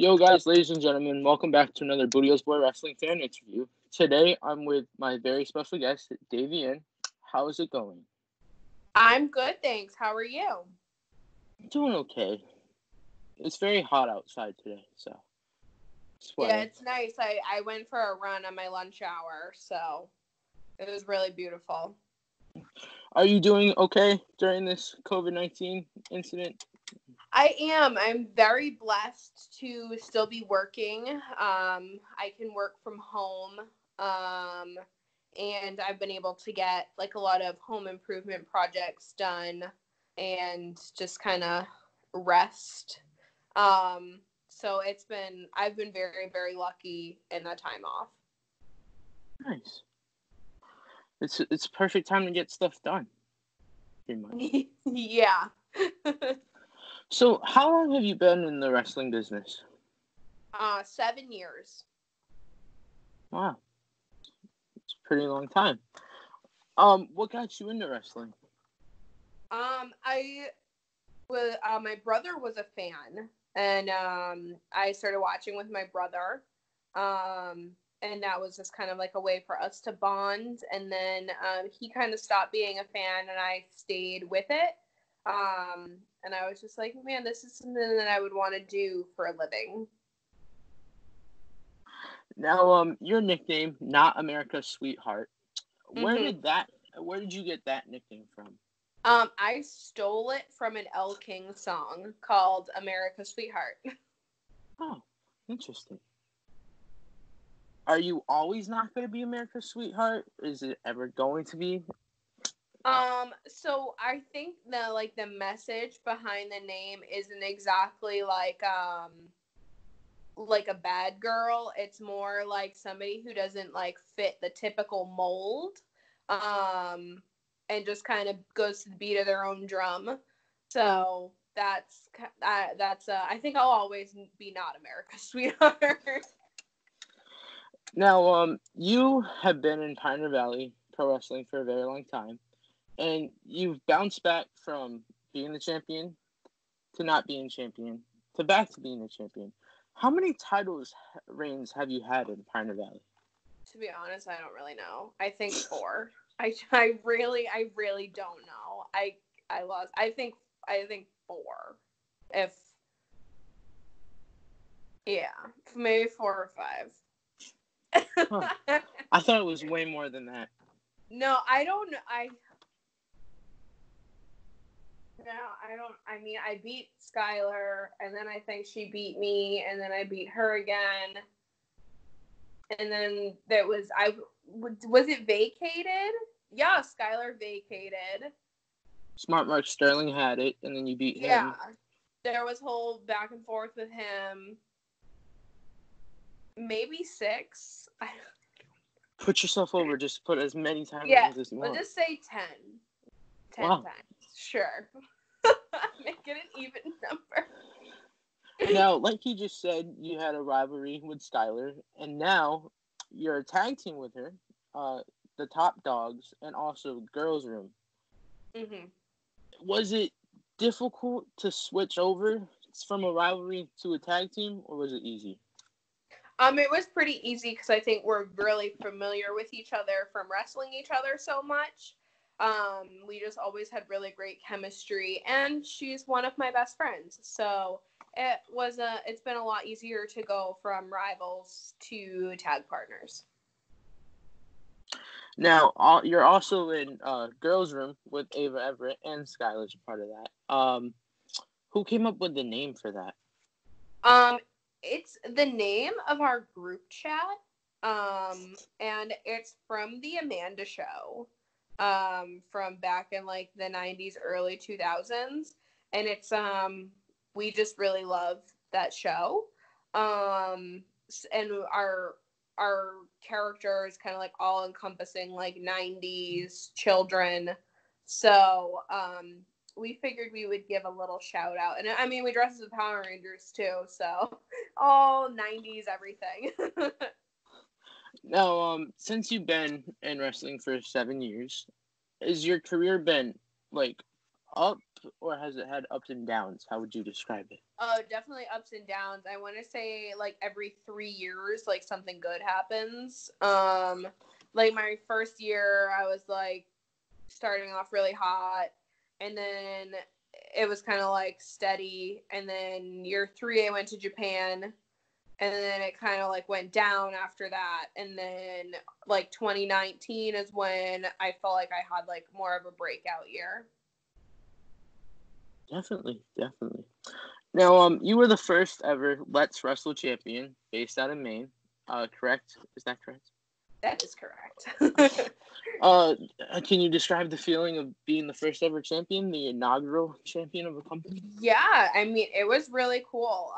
Yo guys, ladies and gentlemen, welcome back to another Booty Boy Wrestling fan interview. Today I'm with my very special guest, DAVIENNE. How is it going? I'm good, thanks. How are you? Doing okay. It's very hot outside today, so sweating. Yeah, it's nice. I went for a run on my lunch hour, so it was really beautiful. Are you doing okay during this COVID-19 incident? I am. I'm very blessed to still be working. I can work from home. And I've been able to get like a lot of home improvement projects done and just kind of rest. So I've been very, very lucky in that time off. Nice. It's a perfect time to get stuff done. Pretty much. Yeah. So, how long have you been in the wrestling business? 7 years. Wow. It's a pretty long time. What got you into wrestling? My brother was a fan, and I started watching with my brother. And that was just kind of like a way for us to bond. And then he kind of stopped being a fan, and I stayed with it. And I was just like, man, this is something that I would want to do for a living. Now, your nickname, Not America's Sweetheart. Where did you get that nickname from? I stole it from an Elle King song called America's Sweetheart. Oh, interesting. Are you always not going to be America's Sweetheart? Is it ever going to be? So I think the message behind the name isn't exactly like a bad girl. It's more like somebody who doesn't like fit the typical mold, and just kind of goes to the beat of their own drum. So that's I think I'll always be Not America's Sweetheart. Now, you have been in Pioneer Valley Pro Wrestling for a very long time, and you've bounced back from being the champion to not being champion to back to being the champion. How many titles reigns have you had in Pioneer Valley? To be honest, I don't really know. I think 4. I really don't know. I lost. I think 4. Maybe 4 or 5. Huh. I thought it was way more than that. No, I don't. I mean, I beat Skylar, and then I think she beat me, and then I beat her again. And then was it vacated? Yeah, Skylar vacated. Smart Mark Sterling had it, and then you beat him. Yeah, there was whole back and forth with him. Maybe 6. Put yourself over. Just put as many times as you want. Let's just say 10. 10 Wow. times. Sure. Make it an even number. Now, like you just said, you had a rivalry with Skylar, and now you're a tag team with her, the Top Dogs, and also Girls Room. Mm-hmm. Was it difficult to switch over from a rivalry to a tag team, or was it easy? It was pretty easy because I think we're really familiar with each other from wrestling each other so much. We just always had really great chemistry, and she's one of my best friends. So it's been a lot easier to go from rivals to tag partners. Now, you're also in Girls Room with Ava Everett, and Skylar's a part of that. Who came up with the name for that? It's the name of our group chat, and it's from the Amanda Show, from back in like the 90s, early 2000s, and it's we just really love that show, and our character is kind of like all encompassing like 90s children, so we figured we would give a little shout out. And I mean, we dress as the Power Rangers too, so all 90s everything. Now, since you've been in wrestling for 7 years, has your career been like up, or has it had ups and downs? How would you describe it? Oh, definitely ups and downs. I want to say like every 3 years, like something good happens. Like my first year, I was like starting off really hot, and then it was kind of like steady. And then year 3, I went to Japan, and then it kind of like went down after that. And then like 2019 is when I felt like I had like more of a breakout year. Definitely. Now, you were the first ever Let's Wrestle champion based out of Maine. Correct? Is that correct? That is correct. Can you describe the feeling of being the first ever champion, the inaugural champion of a company? Yeah, I mean, it was really cool.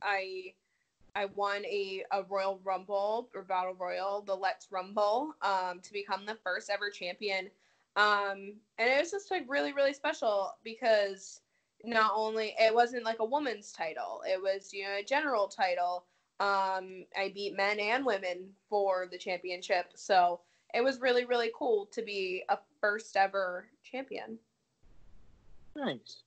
I won a Royal Rumble or Battle Royal, the Let's Rumble, to become the first ever champion. And it was just like really, really special because not only it wasn't like a woman's title, it was, you know, a general title. I beat men and women for the championship. So it was really, really cool to be a first ever champion. Nice.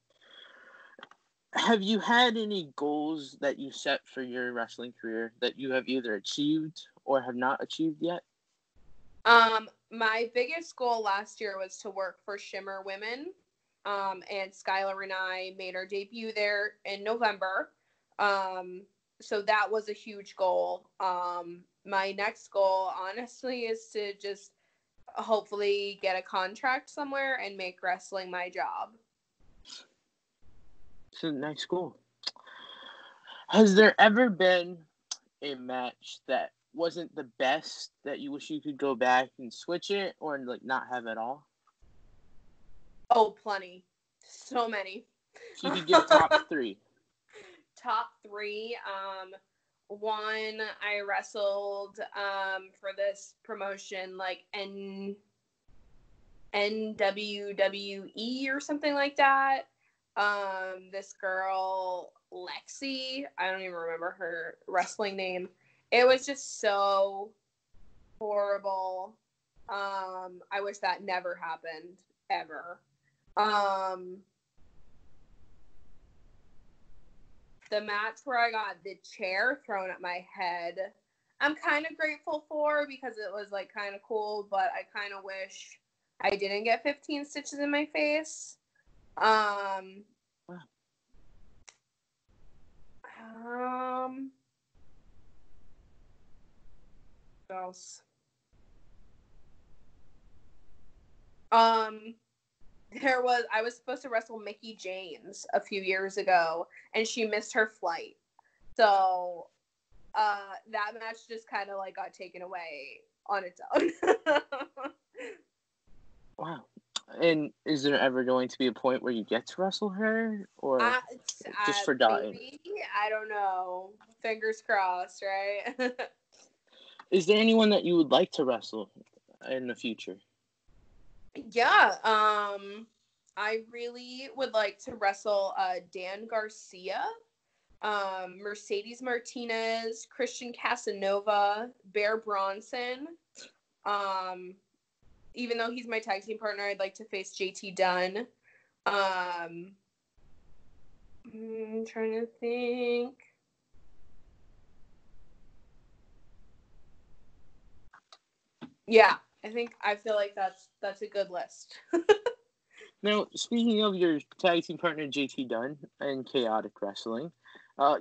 Have you had any goals that you set for your wrestling career that you have either achieved or have not achieved yet? My biggest goal last year was to work for Shimmer Women. And Skylar and I made our debut there in November. So that was a huge goal. My next goal, honestly, is to just hopefully get a contract somewhere and make wrestling my job. It's a nice goal. Has there ever been a match that wasn't the best that you wish you could go back and switch it or like not have at all? Oh, plenty. So many. If you could give top 3. Top 3. One, I wrestled for this promotion like NWWE or something like that. This girl, Lexi, I don't even remember her wrestling name. It was just so horrible. I wish that never happened, ever. The match where I got the chair thrown at my head, I'm kind of grateful for because it was like kind of cool, but I kind of wish I didn't get 15 stitches in my face. What else? I was supposed to wrestle Mickey James a few years ago, and she missed her flight. So, that match just kind of like got taken away on its own. Wow. And is there ever going to be a point where you get to wrestle her, or just for dying? Maybe. I don't know. Fingers crossed, right? Is there anyone that you would like to wrestle in the future? Yeah. I really would like to wrestle Dan Garcia, Mercedes Martinez, Christian Casanova, Bear Bronson. Even though he's my tag team partner, I'd like to face JT Dunn. I'm trying to think. Yeah, I feel like that's a good list. Now, speaking of your tag team partner JT Dunn and Chaotic Wrestling,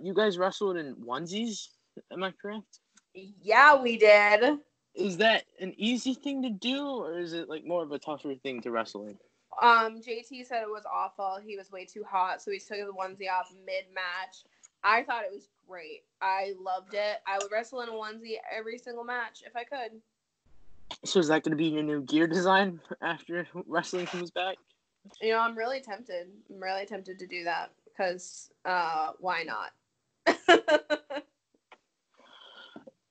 you guys wrestled in onesies, am I correct? Yeah, we did. Is that an easy thing to do, or is it like more of a tougher thing to wrestle in? JT said it was awful. He was way too hot, so he took the onesie off mid-match. I thought it was great. I loved it. I would wrestle in a onesie every single match if I could. So is that going to be your new gear design after wrestling comes back? You know, I'm really tempted. I'm really tempted to do that because why not?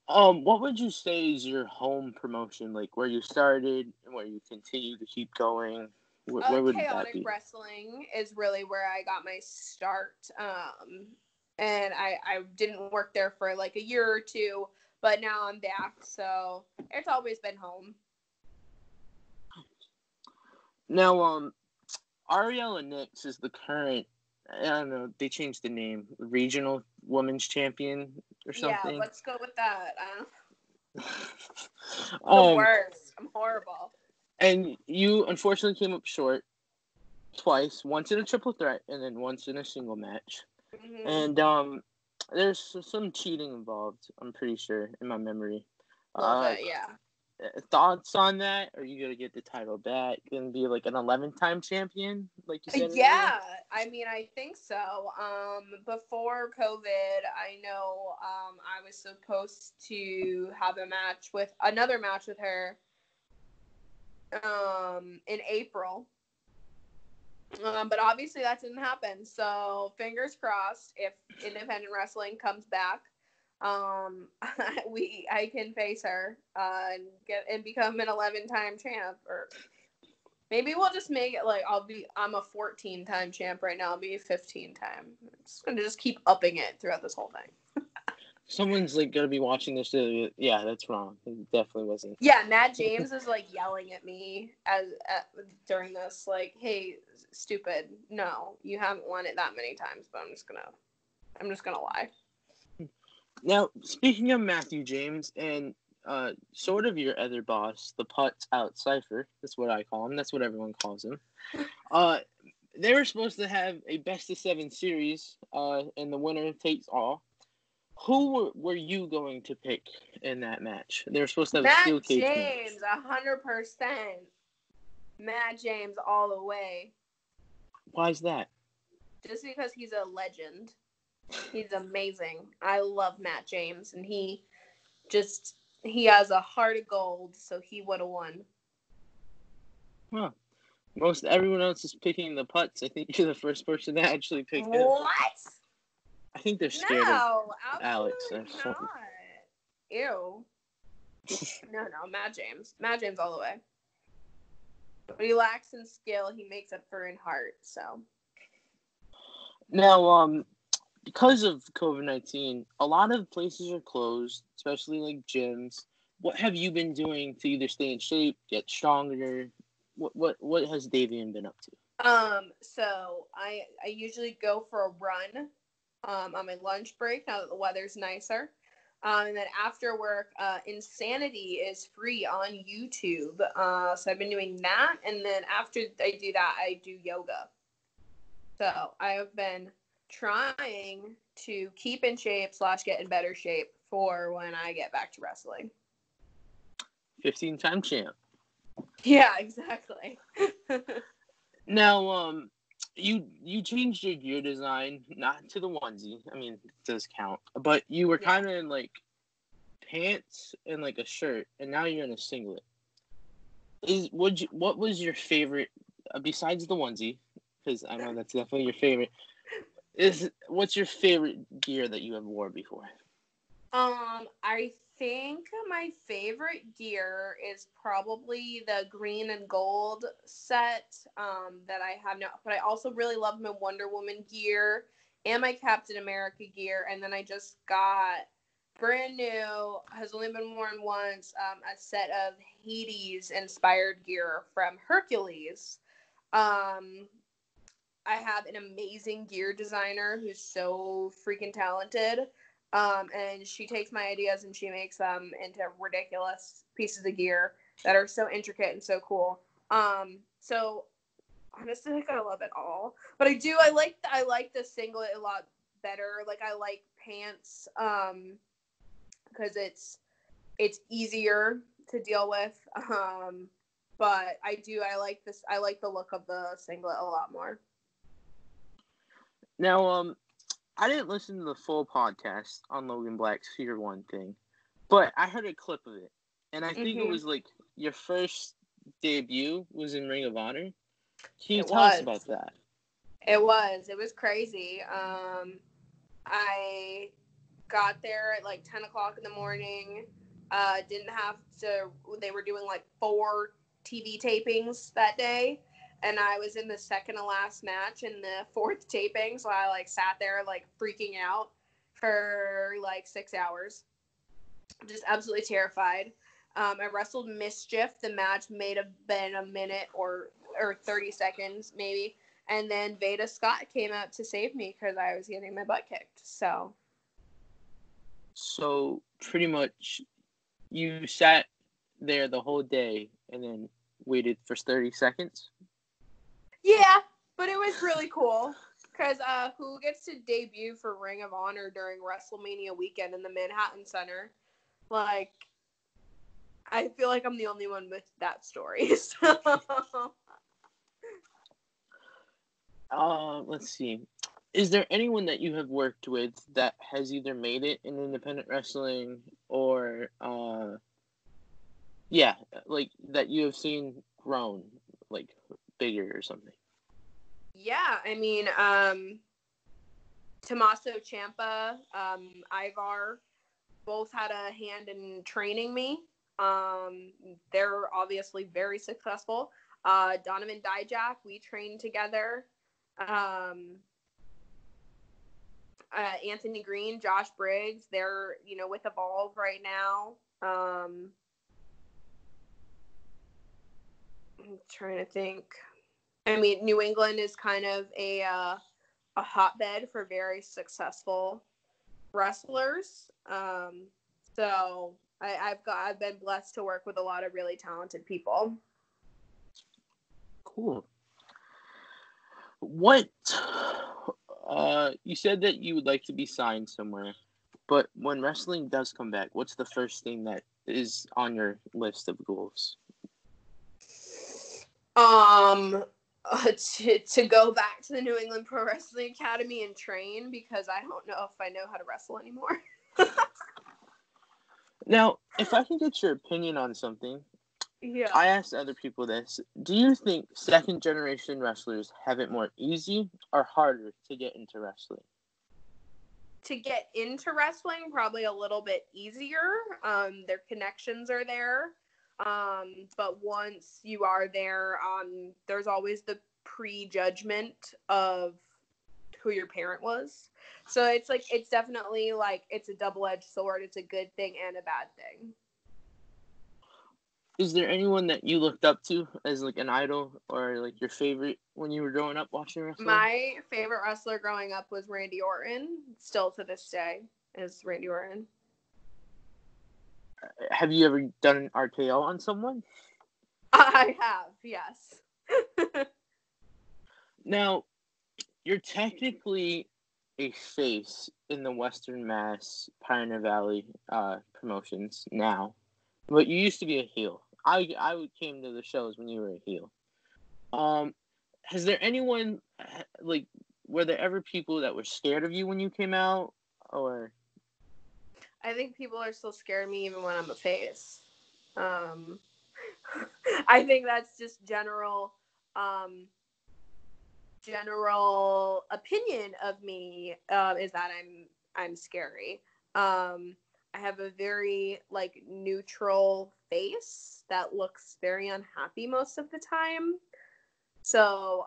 What would you say is your home promotion, like where you started and where you continue to keep going? Where would that be? Chaotic Wrestling is really where I got my start. And I didn't work there for like a year or two, but now I'm back, so it's always been home. Now, Ariella Nix is the current, I don't know, they changed the name, regional women's champion or Yeah, something. let's go with that. The um, worst. I'm horrible. and you unfortunately came up short twice, once in a triple threat and then once in a single match. Mm-hmm. And there's some cheating involved, I'm pretty sure, in my memory. A little bit, yeah. Thoughts on that? Are you gonna get the title back? Gonna be like an 11-time champion, like you said? Yeah, I mean, I think so. Before COVID, I know I was supposed to have another match with her in April. But obviously that didn't happen. So fingers crossed, if independent wrestling comes back, I can face her and become an 11-time champ, or maybe we'll just make it like I'm a 14-time champ right now. I'll be a 15-time. I'm just gonna keep upping it throughout this whole thing. Someone's like gonna be watching this. Yeah, that's wrong. It definitely wasn't. Yeah, Matt James is like yelling at me during this, like, "Hey, stupid! No, you haven't won it that many times." But I'm just gonna lie. Now, speaking of Matthew James and sort of your other boss, the Putz Out Cypher, that's what I call him. That's what everyone calls him. They were supposed to have a best of 7 series, and the winner takes all. Who were you going to pick in that match? They were supposed to have a steel cage match. Matt James, 100%. Matt James all the way. Why is that? Just because he's a legend. He's amazing. I love Matt James, and he has a heart of gold, so he would have won. Huh. Most everyone else is picking the Putz. I think you're the first person to actually pick him. What? I think they're scared of Alex. Not. Ew. No, Matt James. Matt James all the way. But he lacks in skill. He makes up for in heart, so. Now, because of COVID-19, a lot of places are closed, especially like gyms. What have you been doing to either stay in shape, get stronger? What has Davienne been up to? So I usually go for a run on my lunch break now that the weather's nicer. And then after work, Insanity is free on YouTube. So I've been doing that, and then after I do that, I do yoga. So I have been trying to keep in shape / get in better shape for when I get back to wrestling. 15-time champ. Yeah, exactly. Now, you changed your gear design, not to the onesie. I mean, it does count. But you were kind of in like pants and like a shirt, and now you're in a singlet. What was your favorite besides the onesie? Because I know that's definitely your favorite. What's your favorite gear that you have worn before? I think my favorite gear is probably the green and gold set that I have now. But I also really love my Wonder Woman gear and my Captain America gear. And then I just got brand new, has only been worn once, a set of Hades inspired gear from Hercules. I have an amazing gear designer who's so freaking talented. And she takes my ideas and she makes them into ridiculous pieces of gear that are so intricate and so cool. So honestly, I gotta love it all. But I like the singlet a lot better. Like I like pants, because it's easier to deal with. But I like the look of the singlet a lot more. Now, I didn't listen to the full podcast on Logan Black's Fear One thing, but I heard a clip of it, and I think it was like your first debut was in Ring of Honor. Can you tell us about that? It was crazy. I got there at like 10 o'clock in the morning. Didn't have to. They were doing like 4 TV tapings that day. And I was in the second to last match in the 4th taping, so I like sat there like freaking out for like 6 hours, just absolutely terrified. I wrestled Mischief. The match may have been a minute or or 30 seconds maybe. And then Veda Scott came out to save me because I was getting my butt kicked. So pretty much you sat there the whole day and then waited for 30 seconds? Yeah, but it was really cool. Because who gets to debut for Ring of Honor during WrestleMania weekend in the Manhattan Center? Like, I feel like I'm the only one with that story. So. Let's see. Is there anyone that you have worked with that has either made it in independent wrestling or, like that you have seen grown, like bigger or something? Yeah, I mean, Tommaso Ciampa, Ivar, both had a hand in training me. They're obviously very successful. Donovan Dijak, we trained together. Anthony Green, Josh Briggs, they're, with Evolve right now. I'm trying to think. I mean, New England is kind of a hotbed for very successful wrestlers. So I've been blessed to work with a lot of really talented people. Cool. What, you said that you would like to be signed somewhere, but when wrestling does come back, what's the first thing that is on your list of goals? To go back to the New England Pro Wrestling Academy and train, because I don't know if I know how to wrestle anymore. Now, if I can get your opinion on something, yeah. I asked other people this. Do you think second generation wrestlers have it more easy or harder to get into wrestling? To get into wrestling, probably a little bit easier. Their connections are there. But once you are there, there's always the prejudgment of who your parent was. So it's definitely like, it's a double-edged sword. It's a good thing and a bad thing. Is there anyone that you looked up to as like an idol or like your favorite when you were growing up watching wrestling? My favorite wrestler growing up was Randy Orton. Still to this day is Randy Orton. Have you ever done an RKO on someone? I have, yes. Now, you're technically a face in the Western Mass Pioneer Valley promotions now, but you used to be a heel. I came to the shows when you were a heel. Has there anyone, like, were there ever people that were scared of you when you came out, or? I think people are still scared of me even when I'm a face. I think that's just general opinion of me, is that I'm scary. I have a very like neutral face that looks very unhappy most of the time. So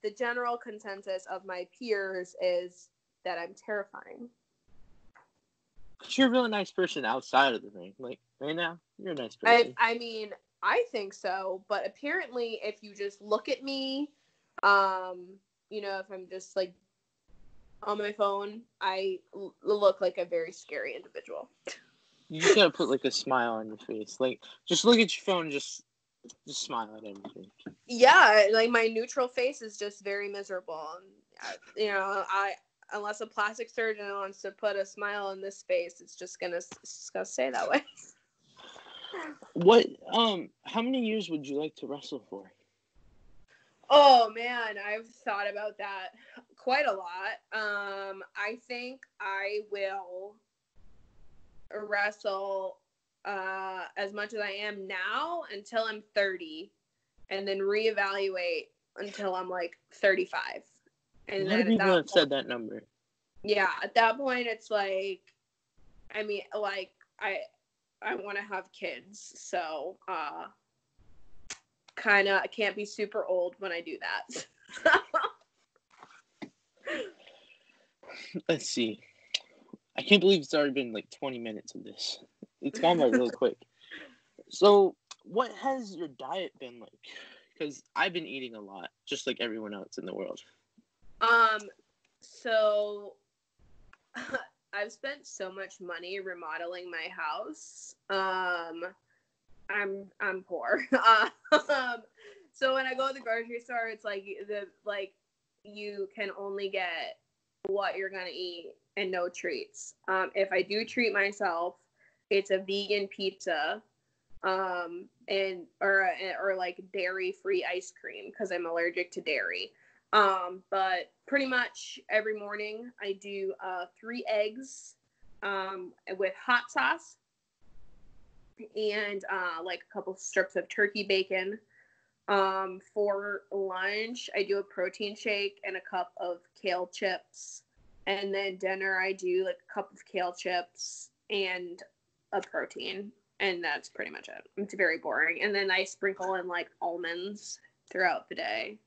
the general consensus of my peers is that I'm terrifying. You're a really nice person outside of the ring. Like, right now, you're a nice person. I mean, I think so, but apparently if you just look at me, if I'm just like on my phone, I look like a very scary individual. You just gotta put like a smile on your face. Like, just look at your phone and just smile at everything. Yeah, like my neutral face is just very miserable. Unless a plastic surgeon wants to put a smile on this face, it's just gonna stay that way. What? How many years would you like to wrestle for? Oh man, I've thought about that quite a lot. I think I will wrestle as much as I am now until I'm 30, and then reevaluate until I'm like 35. And a lot of people have said that number. Yeah, at that point, it's like, I mean, like I want to have kids, so kind of I can't be super old when I do that. Let's see. I can't believe it's already been like 20 minutes of this. It's gone by really quick. So, what has your diet been like? Because I've been eating a lot, just like everyone else in the world. So I've spent so much money remodeling my house. I'm poor. So when I go to the grocery store, it's like you can only get what you're gonna eat and no treats. If I do treat myself, it's a vegan pizza, and or like dairy-free ice cream because I'm allergic to dairy. But pretty much every morning I do 3 eggs with hot sauce and like a couple strips of turkey bacon. For lunch, I do a protein shake and a cup of kale chips. And then dinner, I do like a cup of kale chips and a protein. And that's pretty much it. It's very boring. And then I sprinkle in like almonds throughout the day.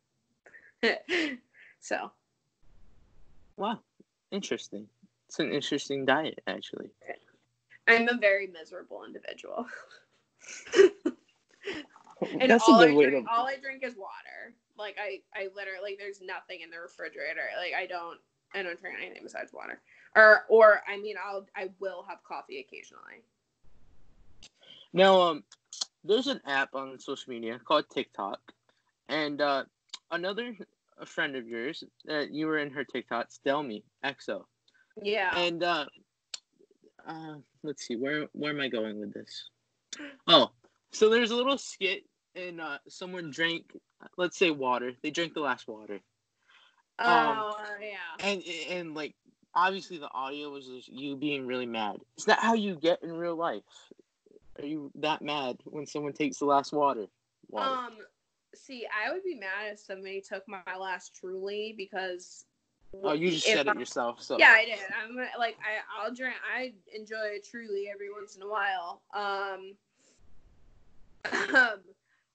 So. Wow. Interesting. It's an interesting diet, actually. I'm a very miserable individual. And That's all a I good way drink, to... all I drink is water. Like I literally, there's nothing in the refrigerator. Like I don't drink anything besides water. Or I mean, I will have coffee occasionally. Now, there's an app on social media called TikTok, and another friend of yours that you were in her TikToks, Delmy XO. Yeah. And let's see, where am I going with this? Oh, so there's a little skit, and someone drank, let's say, water. They drank the last water. Yeah. And like, obviously the audio was just you being really mad. Is that how you get in real life? Are you that mad when someone takes the last water? See, I would be mad if somebody took my last Truly because. Oh, you just said it yourself. So yeah, I did. I'm like I'll drink. I enjoy a Truly every once in a while.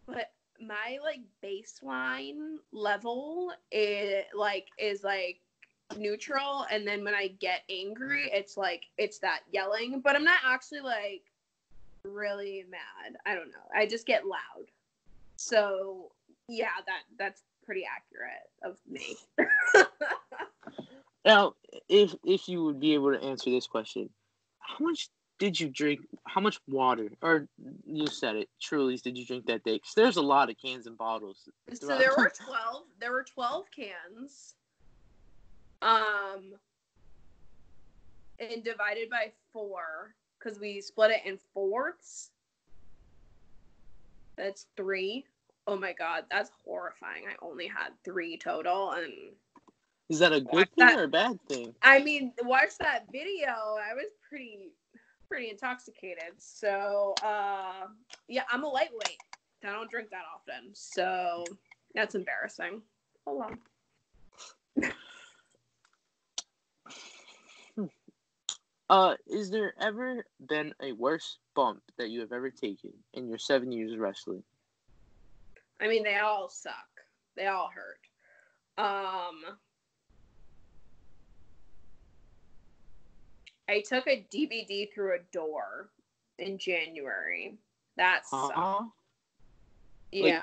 But my like baseline level is like neutral, and then when I get angry, it's that yelling. But I'm not actually like really mad. I don't know. I just get loud. So yeah, that's pretty accurate of me. Now, if you would be able to answer this question, how much did you drink? How much water, or you said it, Truly's, did you drink that day? Because there's a lot of cans and bottles. So there were 12. There were 12 cans. And divided by 4 because we split it in fourths. That's 3. Oh my god, that's horrifying. I only had 3 total, and is that a good thing or a bad thing? I mean, watch that video. I was pretty intoxicated. So, yeah, I'm a lightweight. I don't drink that often. So, that's embarrassing. Hold on. Is there ever been a worse bump that you have ever taken in your 7 years of wrestling? I mean, they all suck. They all hurt. I took a DVD through a door in January. That sucked. Yeah. Like,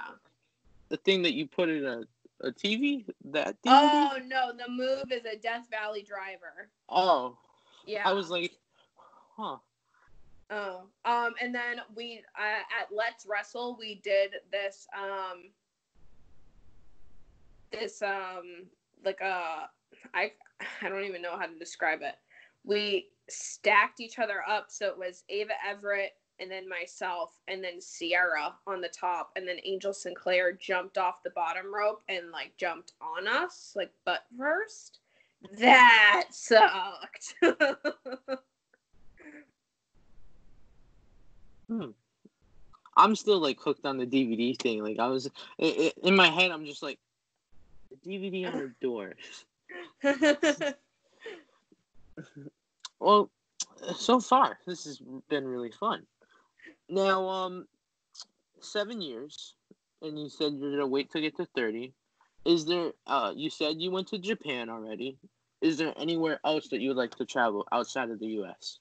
the thing that you put in a TV? That DVD? Oh, no. The move is a Death Valley Driver. Oh. Yeah. I was like, huh. Oh. And then we, at Let's Wrestle, we did this, like, I don't even know how to describe it. We stacked each other up, so it was Ava Everett and then myself and then Sierra on the top, and then Angel Sinclair jumped off the bottom rope and like jumped on us like butt first. That sucked. I'm still like hooked on the DVD thing. Like I was in my head, I'm just like, the DVD on the door. Well, so far this has been really fun. Now, 7 years, and you said you're gonna wait to get to 30. Is there? You said you went to Japan already. Is there anywhere else that you would like to travel outside of the U.S.?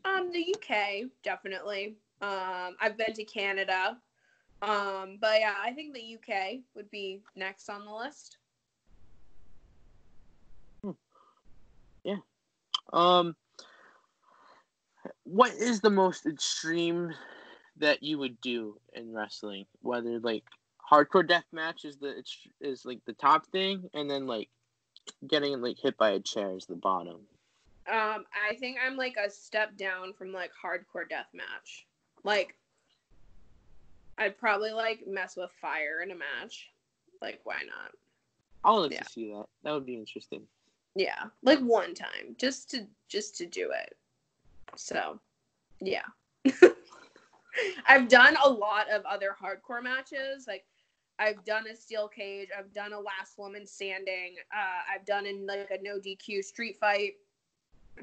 The UK, definitely. I've been to Canada. But yeah, I think the UK would be next on the list. Yeah. What is the most extreme that you would do in wrestling? Whether like hardcore death match is like the top thing, and then like getting like hit by a chair is the bottom. I think I'm like a step down from like hardcore death match. Like, I'd probably like mess with fire in a match. Like, why not? I would like to see that. That would be interesting. Yeah, like one time, just to do it. So, yeah. I've done a lot of other hardcore matches. Like, I've done a steel cage. I've done a last woman standing. I've done in like a no DQ street fight.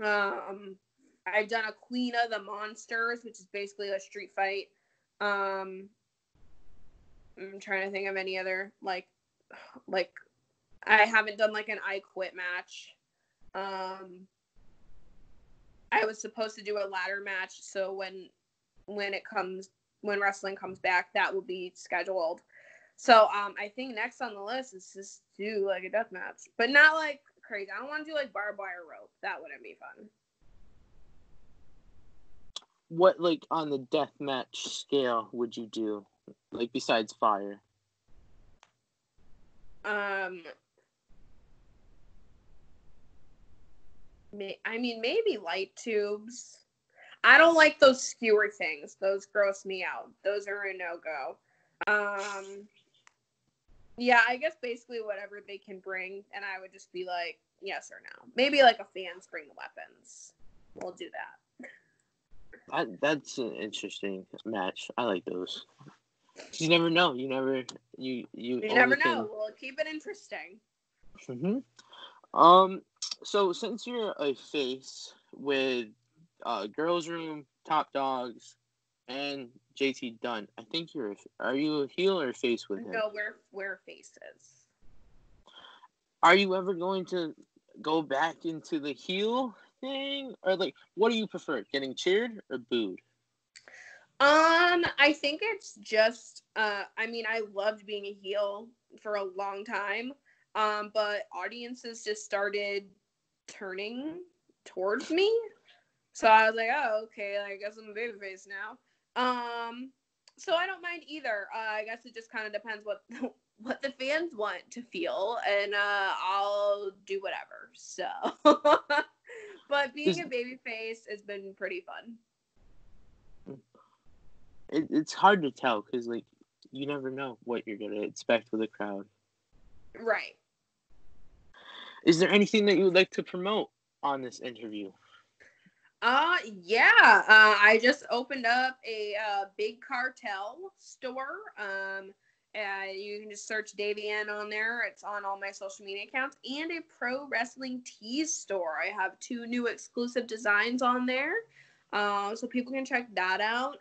I've done a Queen of the Monsters, which is basically a street fight. I'm trying to think of any other like I haven't done like an I Quit match. I was supposed to do a ladder match, so when wrestling comes back, that will be scheduled. So I think next on the list is just do like a death match, but not like crazy. I don't want to do like barbed wire rope. That wouldn't be fun. What like on the death match scale would you do? Like besides fire? Maybe light tubes. I don't like those skewer things. Those gross me out. Those are a no-go. Yeah, I guess basically whatever they can bring, and I would just be like, yes or no. Maybe like a fans bring the weapons. We'll do that. That's an interesting match. I like those. You never know. You never know. We'll keep it interesting. Mm-hmm. So since you're a face with Girls Room, Top Dogs, and JT Dunn, I think are you a heel or a face with him? No, we're faces. Are you ever going to go back into the heel thing, or like what do you prefer, getting cheered or booed? I think it's just I loved being a heel for a long time. But audiences just started turning towards me. So I was like, oh, okay, I guess I'm a babyface now. So I don't mind either. I guess it just kind of depends what the fans want to feel, and I'll do whatever. So, but being a babyface has been pretty fun. It's hard to tell because like you never know what you're gonna expect with a crowd. Right. Is there anything that you would like to promote on this interview? Yeah. I just opened up a Big Cartel store. You can just search DAVIENNE on there. It's on all my social media accounts, and a pro wrestling tees store. I have 2 new exclusive designs on there. So people can check that out.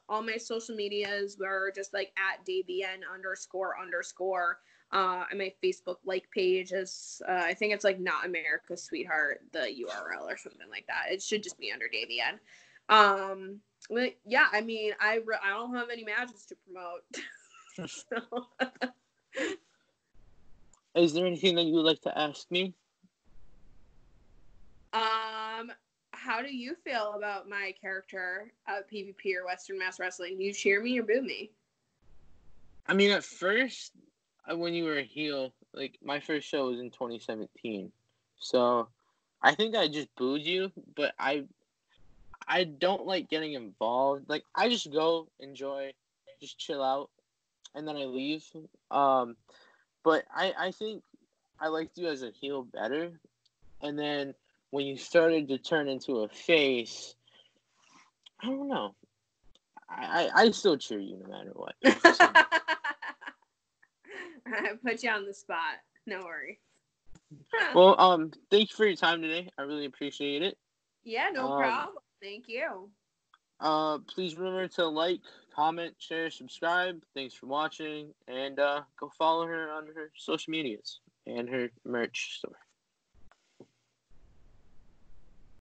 All my social medias were just like at DAVIENNE __. And my Facebook like page is, I think it's like Not America's Sweetheart, the URL or something like that. It should just be under DAVIENNE. But yeah, I don't have any matches to promote. So. Is there anything that you would like to ask me? How do you feel about my character at PvP or Western Mass Wrestling? Do you cheer me or boo me? At first, when you were a heel, like my first show was in 2017, so I think I just booed you. But I don't like getting involved. Like I just go enjoy, just chill out, and then I leave. But I think I liked you as a heel better, and then when you started to turn into a face, I don't know. I still cheer you no matter what. So. I put you on the spot. No worries. Well, thank you for your time today. I really appreciate it. Yeah, no problem. Thank you. Please remember to like, comment, share, subscribe. Thanks for watching, and go follow her on her social medias and her merch store.